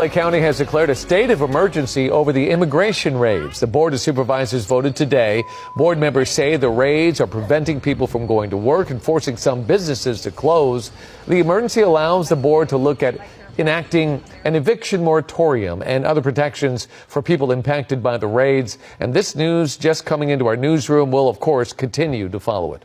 LA County has declared a state of emergency over the immigration raids. The Board of Supervisors voted today. Board members say the raids are preventing people from going to work and forcing some businesses to close. The emergency allows the board to look at enacting an eviction moratorium and other protections for people impacted by the raids. And this news just coming into our newsroom. Will, of course, continue to follow it.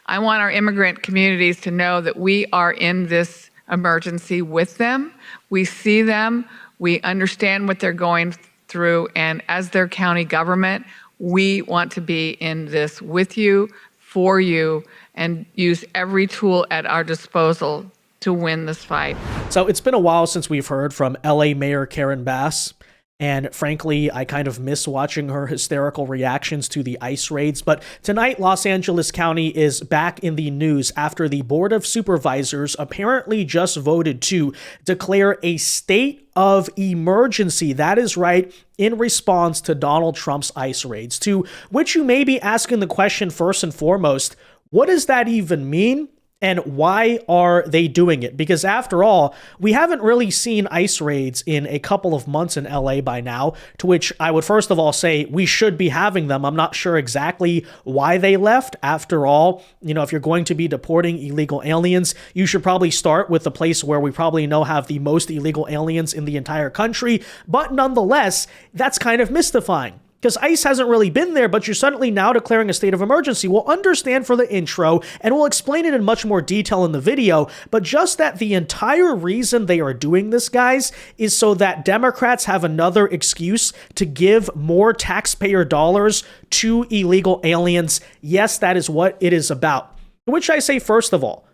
I want our immigrant communities to know that we are in this emergency with them. We see them. We understand what they're going through. And as their county government, we want to be in this with you, for you, and use every tool at our disposal to win this fight. So it's been a while since we've heard from LA Mayor Karen Bass. And frankly, I kind of miss watching her hysterical reactions to the ICE raids. But tonight, Los Angeles County is back in the news after the Board of Supervisors apparently just voted to declare a state of emergency. That is right, in response to Donald Trump's ICE raids. To which you may be asking the question first and foremost, what does that even mean? And why are they doing it? Because after all, we haven't really seen ICE raids in a couple of months in LA by now, to which I would first of all say we should be having them. I'm not sure exactly why they left. After all, if you're going to be deporting illegal aliens, you should probably start with the place where we probably know have the most illegal aliens in the entire country. But nonetheless, that's kind of mystifying. Because ICE hasn't really been there, but you're suddenly now declaring a state of emergency. We'll understand for the intro, and we'll explain it in much more detail in the video, but just that the entire reason they are doing this, guys, is so that Democrats have another excuse to give more taxpayer dollars to illegal aliens. Yes, that is what it is about. Which I say, first of all,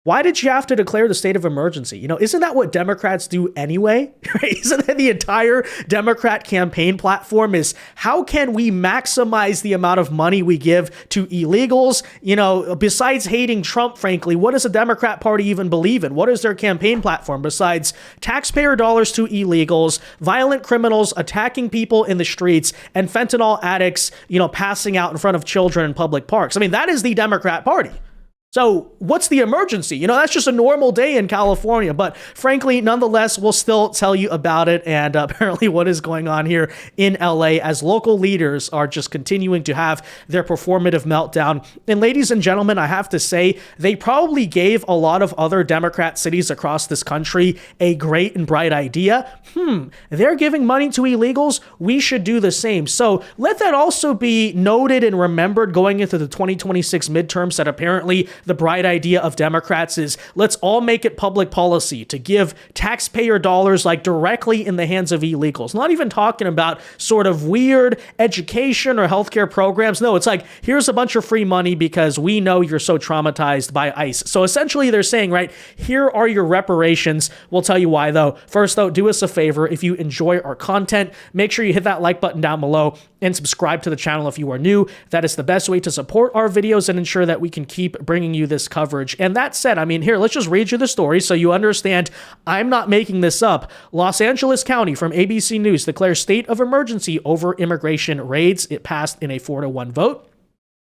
why did you have to declare the state of emergency? Isn't that what Democrats do anyway? Isn't that the entire Democrat campaign platform is how can we maximize the amount of money we give to illegals? Besides hating Trump, frankly, what does the Democrat Party even believe in? What is their campaign platform besides taxpayer dollars to illegals, violent criminals attacking people in the streets, and fentanyl addicts, passing out in front of children in public parks? I mean, that is the Democrat Party. So what's the emergency? That's just a normal day in California. But frankly, nonetheless, we'll still tell you about it and apparently what is going on here in LA as local leaders are just continuing to have their performative meltdown. And ladies and gentlemen, I have to say, they probably gave a lot of other Democrat cities across this country a great and bright idea. They're giving money to illegals. We should do the same. So let that also be noted and remembered going into the 2026 midterms that apparently the bright idea of Democrats is let's all make it public policy to give taxpayer dollars directly in the hands of illegals. Not even talking about sort of weird education or healthcare programs. No, it's here's a bunch of free money because we know you're so traumatized by ICE. So essentially they're saying, right, here are your reparations. We'll tell you why though. First though, do us a favor. If you enjoy our content, make sure you hit that like button down below and subscribe to the channel if you are new. That is the best way to support our videos and ensure that we can keep bringing you this coverage. And that said, here, let's just read you the story so you understand I'm not making this up. Los Angeles County from ABC News declares state of emergency over immigration raids. It passed in a 4-1 vote.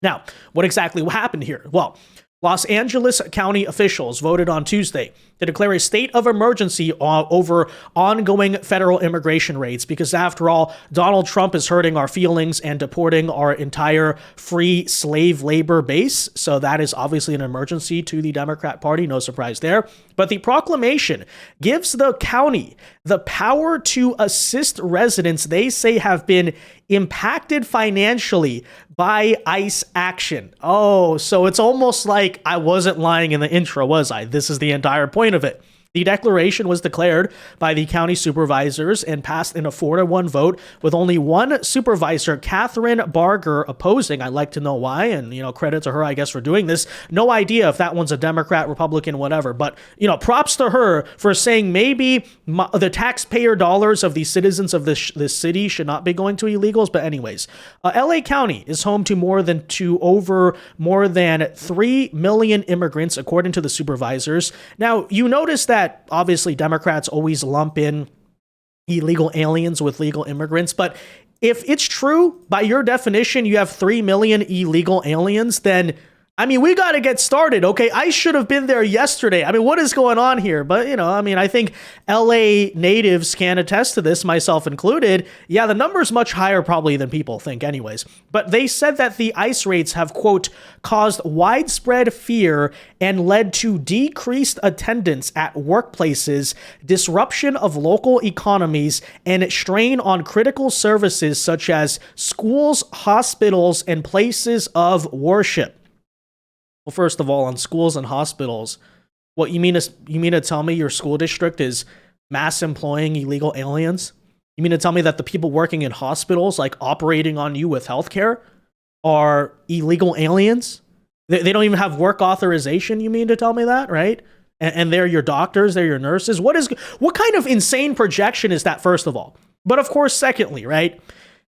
Now, what exactly happened here? Well, Los Angeles County officials voted on Tuesday to declare a state of emergency over ongoing federal immigration raids because, after all, Donald Trump is hurting our feelings and deporting our entire free slave labor base. So that is obviously an emergency to the Democrat Party. No surprise there. But the proclamation gives the county the power to assist residents they say have been impacted financially by ICE action. Oh, so it's almost like I wasn't lying in the intro, was I? This is the entire point of it. The declaration was declared by the county supervisors and passed in a 4-1 vote with only one supervisor, Catherine Barger, opposing. I'd like to know why, and, credit to her, I guess, for doing this. No idea if that one's a Democrat, Republican, whatever, but, props to her for saying maybe the taxpayer dollars of the citizens of this city should not be going to illegals. But anyways, LA County is home to over more than 3 million immigrants, according to the supervisors. Now, you notice that obviously Democrats always lump in illegal aliens with legal immigrants, but if it's true, by your definition, you have 3 million illegal aliens, then I mean, we got to get started, okay? I should have been there yesterday. I mean, what is going on here? But, I think LA natives can attest to this, myself included. Yeah, the number is much higher probably than people think anyways. But they said that the ICE raids have, quote, caused widespread fear and led to decreased attendance at workplaces, disruption of local economies, and strain on critical services such as schools, hospitals, and places of worship. Well, first of all, on schools and hospitals, what you mean to tell me your school district is mass employing illegal aliens? You mean to tell me that the people working in hospitals, like operating on you with healthcare, are illegal aliens? They don't even have work authorization. You mean to tell me that, right? And they're your doctors, they're your nurses. What kind of insane projection is that, first of all? But of course, secondly, right?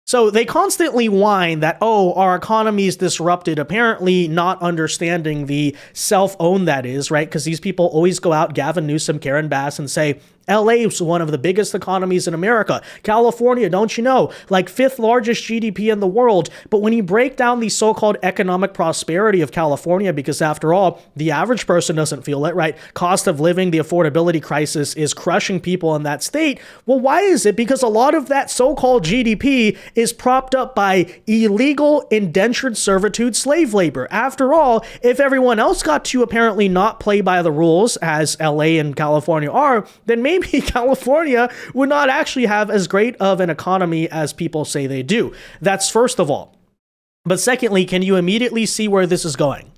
So they constantly whine that, our economy is disrupted, apparently not understanding the self-own that is, right? Because these people always go out, Gavin Newsom, Karen Bass, and say, LA is one of the biggest economies in America. California, don't you know, like 5th largest GDP in the world. But when you break down the so-called economic prosperity of California, because after all, the average person doesn't feel it, right? Cost of living, the affordability crisis is crushing people in that state. Well, why is it? Because a lot of that so-called GDP is propped up by illegal indentured servitude slave labor. After all, if everyone else got to apparently not play by the rules as LA and California are, then maybe California would not actually have as great of an economy as people say they do. That's first of all. But secondly, can you immediately see where this is going?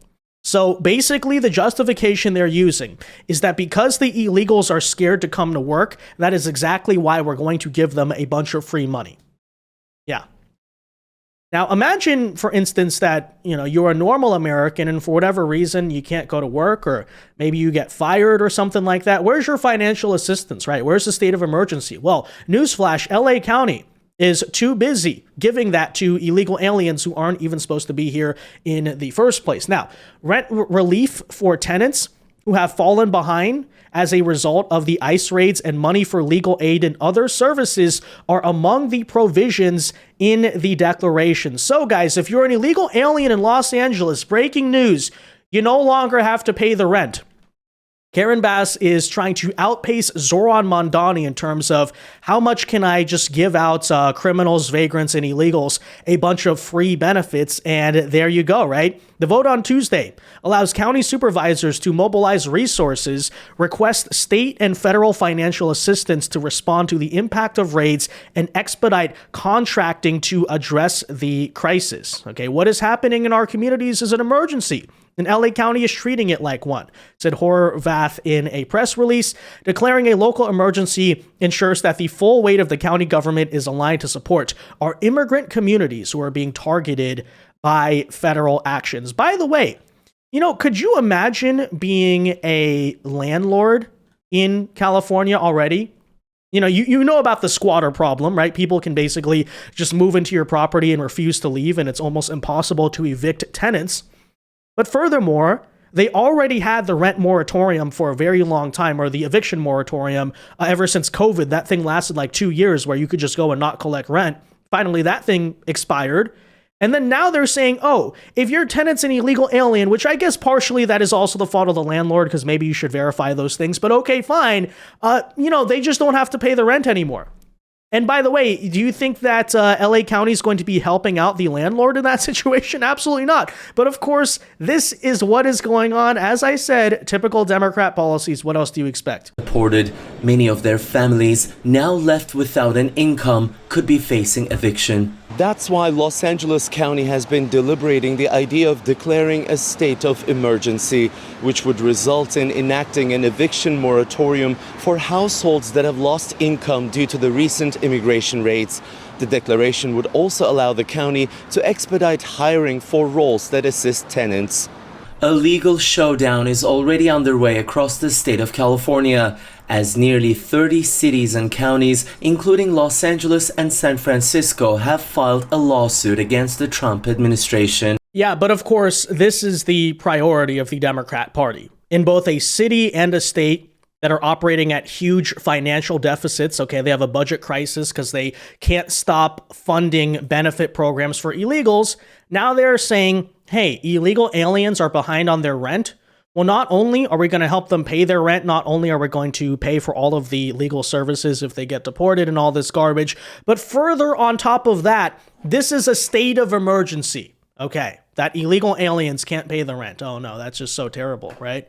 So basically, the justification they're using is that because the illegals are scared to come to work, that is exactly why we're going to give them a bunch of free money. Yeah. Now, imagine, for instance, that, you're a normal American and for whatever reason you can't go to work, or maybe you get fired or something like that. Where's your financial assistance, right? Where's the state of emergency? Well, newsflash, LA County is too busy giving that to illegal aliens who aren't even supposed to be here in the first place. Now, rent relief for tenants who have fallen behind as a result of the ICE raids and money for legal aid and other services are among the provisions in the declaration. So guys, if you're an illegal alien in Los Angeles, breaking news, you no longer have to pay the rent. Karen Bass is trying to outpace Zoran Mondani in terms of how much can I just give out criminals, vagrants, and illegals a bunch of free benefits, and there you go, right? The vote on Tuesday allows county supervisors to mobilize resources, request state and federal financial assistance to respond to the impact of raids, and expedite contracting to address the crisis. Okay, what is happening in our communities is an emergency, and LA County is treating it like one, said Horvath in a press release. Declaring a local emergency ensures that the full weight of the county government is aligned to support our immigrant communities who are being targeted by federal actions. By the way, could you imagine being a landlord in California already? You know about the squatter problem, right? People can basically just move into your property and refuse to leave, and it's almost impossible to evict tenants. But furthermore, they already had the rent moratorium for a very long time, or the eviction moratorium ever since COVID. That thing lasted like 2 years where you could just go and not collect rent. Finally, that thing expired. And then now they're saying, if your tenant's an illegal alien, which I guess partially that is also the fault of the landlord, because maybe you should verify those things. But okay, fine. They just don't have to pay the rent anymore. And by the way, do you think that LA County is going to be helping out the landlord in that situation? Absolutely not. But of course, this is what is going on. As I said, typical Democrat policies. What else do you expect? Reported many of their families now left without an income could be facing eviction. That's why Los Angeles County has been deliberating the idea of declaring a state of emergency, which would result in enacting an eviction moratorium for households that have lost income due to the recent immigration raids. The declaration would also allow the county to expedite hiring for roles that assist tenants. A legal showdown is already underway across the state of California, as nearly 30 cities and counties, including Los Angeles and San Francisco, have filed a lawsuit against the Trump administration. Yeah, but of course, this is the priority of the Democrat Party. In both a city and a state, that are operating at huge financial deficits. Okay, they have a budget crisis because they can't stop funding benefit programs for illegals. Now they're saying, hey, illegal aliens are behind on their rent. Well, not only are we going to help them pay their rent, not only are we going to pay for all of the legal services if they get deported and all this garbage, but further on top of that, this is a state of emergency. Okay, that illegal aliens can't pay the rent. Oh no, that's just so terrible, right?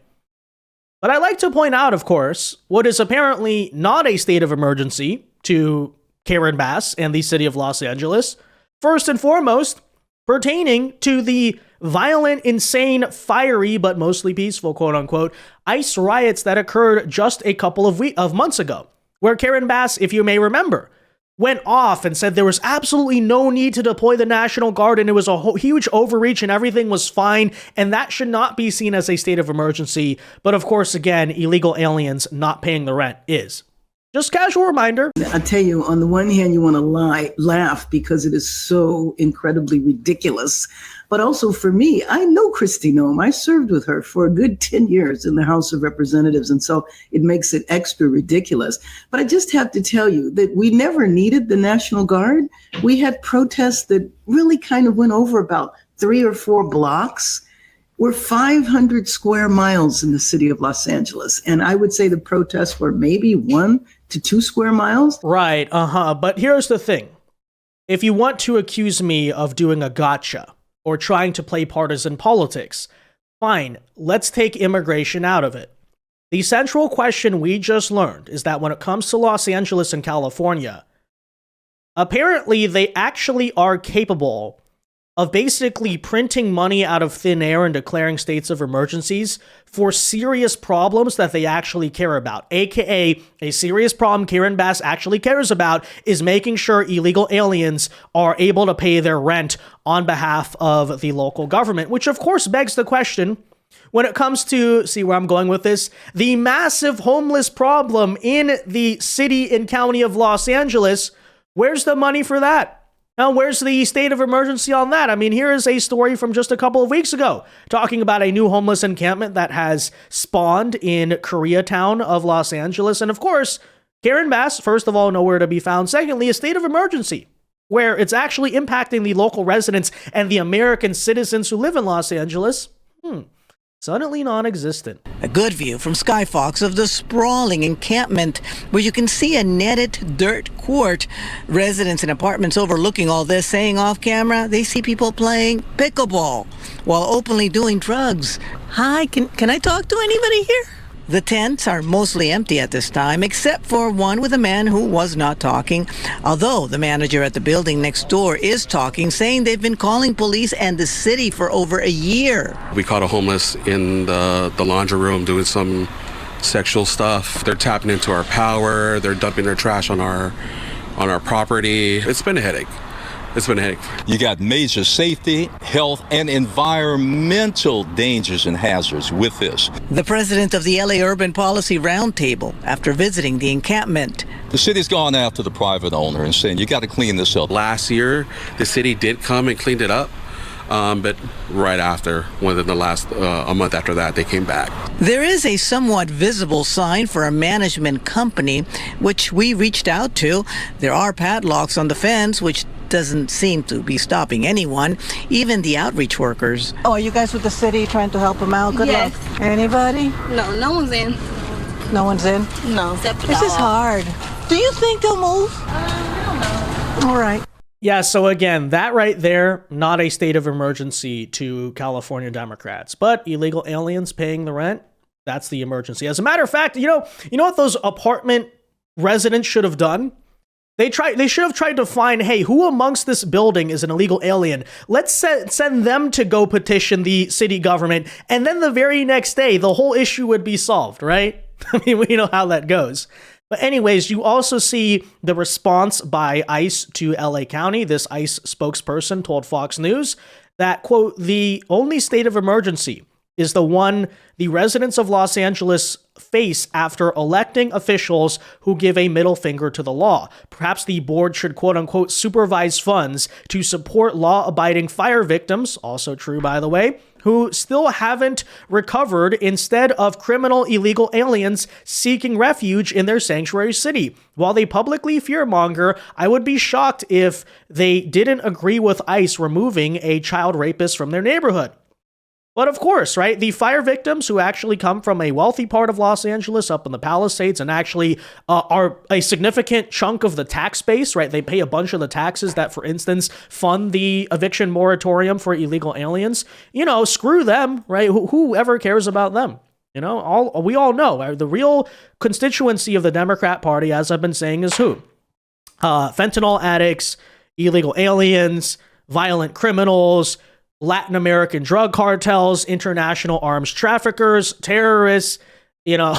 But I like to point out, of course, what is apparently not a state of emergency to Karen Bass and the city of Los Angeles. First and foremost, pertaining to the violent, insane, fiery, but mostly peaceful, quote unquote, ICE riots that occurred just a couple of months ago, where Karen Bass, if you may remember, went off and said there was absolutely no need to deploy the National Guard and it was a huge overreach and everything was fine, and that should not be seen as a state of emergency. But of course, again, illegal aliens not paying the rent is. Just casual reminder. I tell you, on the one hand, you want to laugh because it is so incredibly ridiculous. But also for me, I know Kristi Noem. I served with her for a good 10 years in the House of Representatives. And so it makes it extra ridiculous. But I just have to tell you that we never needed the National Guard. We had protests that really kind of went over about 3 or 4 blocks. We're 500 square miles in the city of Los Angeles. And I would say the protests were maybe 1 to 2 square miles. Right, But here's the thing. If you want to accuse me of doing a gotcha or trying to play partisan politics, fine, let's take immigration out of it. The central question we just learned is that when it comes to Los Angeles and California, apparently they actually are capable of basically printing money out of thin air and declaring states of emergencies for serious problems that they actually care about. AKA, a serious problem Karen Bass actually cares about is making sure illegal aliens are able to pay their rent on behalf of the local government, which of course begs the question, when it comes to, see where I'm going with this, the massive homeless problem in the city and county of Los Angeles, where's the money for that? Now, where's the state of emergency on that? I mean, here is a story from just a couple of weeks ago talking about a new homeless encampment that has spawned in Koreatown of Los Angeles. And of course, Karen Bass, first of all, nowhere to be found. Secondly, a state of emergency where it's actually impacting the local residents and the American citizens who live in Los Angeles. Suddenly non-existent. A good view from Skyfox of the sprawling encampment where you can see a netted dirt court. Residents in apartments overlooking all this saying off camera they see people playing pickleball while openly doing drugs. Hi, can I talk to anybody here? The tents are mostly empty at this time, except for one with a man who was not talking, although the manager at the building next door is talking, saying they've been calling police and the city for over a year. We caught a homeless in the laundry room doing some sexual stuff. They're tapping into our power. They're dumping their trash on our property. It's been a headache. You got major safety, health, and environmental dangers and hazards with this. The president of the LA Urban Policy Roundtable, after visiting the encampment. The city's gone after the private owner and saying, you got to clean this up. Last year, the city did come and cleaned it up. But right after, within the last a month after that, they came back. There is a somewhat visible sign for a management company, which we reached out to. There are padlocks on the fence, which doesn't seem to be stopping anyone, even the outreach workers. Oh, are you guys with the city trying to help them out? Good Yes. luck. Anybody? No one's in. No one's in? No. Except the This is hard. Do you think they'll move? I don't know. All right. Yeah, so again, that right there, not a state of emergency to California Democrats, but illegal aliens paying the rent, that's the emergency. As a matter of fact, you know what those apartment residents should have done? They should have tried to find, hey, who amongst this building is an illegal alien? Let's send them to go petition the city government, and then the very next day, the whole issue would be solved, right? I mean, we know how that goes. But anyways, you also see the response by ICE to LA County. This ICE spokesperson told Fox News that, quote, the only state of emergency is the one the residents of Los Angeles face after electing officials who give a middle finger to the law. Perhaps the board should, quote unquote, supervise funds to support law-abiding fire victims, also true by the way, who still haven't recovered instead of criminal illegal aliens seeking refuge in their sanctuary city. While they publicly fearmonger, I would be shocked if they didn't agree with ICE removing a child rapist from their neighborhood. But of course, right, the fire victims who actually come from a wealthy part of Los Angeles up in the Palisades and actually are a significant chunk of the tax base, right? They pay a bunch of the taxes that, for instance, fund the eviction moratorium for illegal aliens. You know, screw them, right? Whoever cares about them? You know, we all know, right? The real constituency of the Democrat Party, as I've been saying, is who? Fentanyl addicts, illegal aliens, violent criminals, Latin American drug cartels, international arms traffickers, terrorists, you know,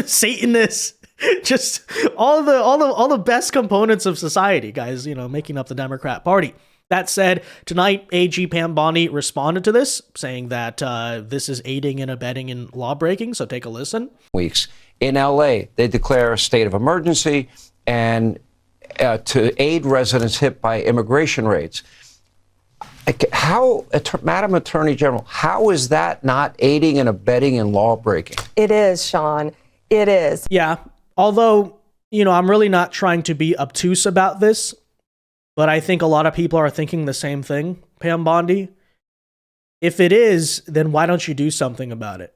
Satanists, just all the best components of society, guys, you know, making up the Democrat Party. That said, tonight, AG Pam Bondi responded to this, saying that this is aiding and abetting in lawbreaking, so take a listen. Weeks. In LA, they declare a state of emergency and to aid residents hit by immigration raids. How, Madam Attorney General, how is that not aiding and abetting in law breaking? It is, Sean. It is. Yeah. Although, you know, I'm really not trying to be obtuse about this, but I think a lot of people are thinking the same thing, Pam Bondi. If it is, then why don't you do something about it?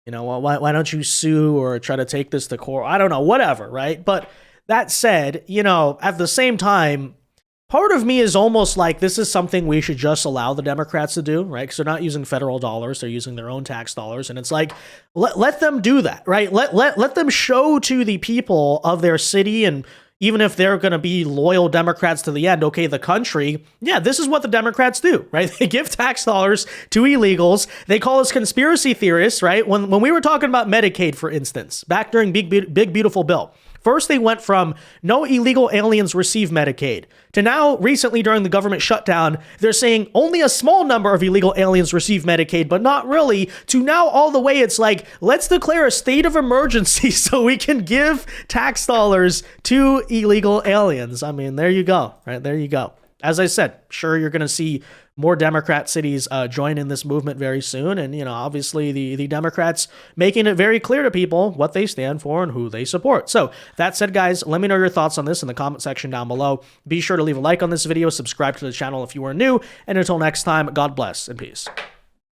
You know, why don't you sue or try to take this to court? I don't know, whatever, right? But that said, you know, at the same time, part of me is almost like this is something we should just allow the Democrats to do, right? Because they're not using federal dollars, they're using their own tax dollars. And it's like, let them do that, right? Let them show to the people of their city, and even if they're going to be loyal Democrats to the end, okay, the country, yeah, this is what the Democrats do, right? They give tax dollars to illegals. They call us conspiracy theorists, right? When we were talking about Medicaid, for instance, back during Big Beautiful Bill, first, they went from no illegal aliens receive Medicaid to now, recently during the government shutdown, they're saying only a small number of illegal aliens receive Medicaid, but not really, to now all the way it's like, let's declare a state of emergency so we can give tax dollars to illegal aliens. I mean, there you go, right? There you go. As I said, sure, you're going to see more Democrat cities join in this movement very soon. And, you know, obviously the Democrats making it very clear to people what they stand for and who they support. So that said, guys, let me know your thoughts on this in the comment section down below. Be sure to leave a like on this video, subscribe to the channel if you are new. And until next time, God bless and peace.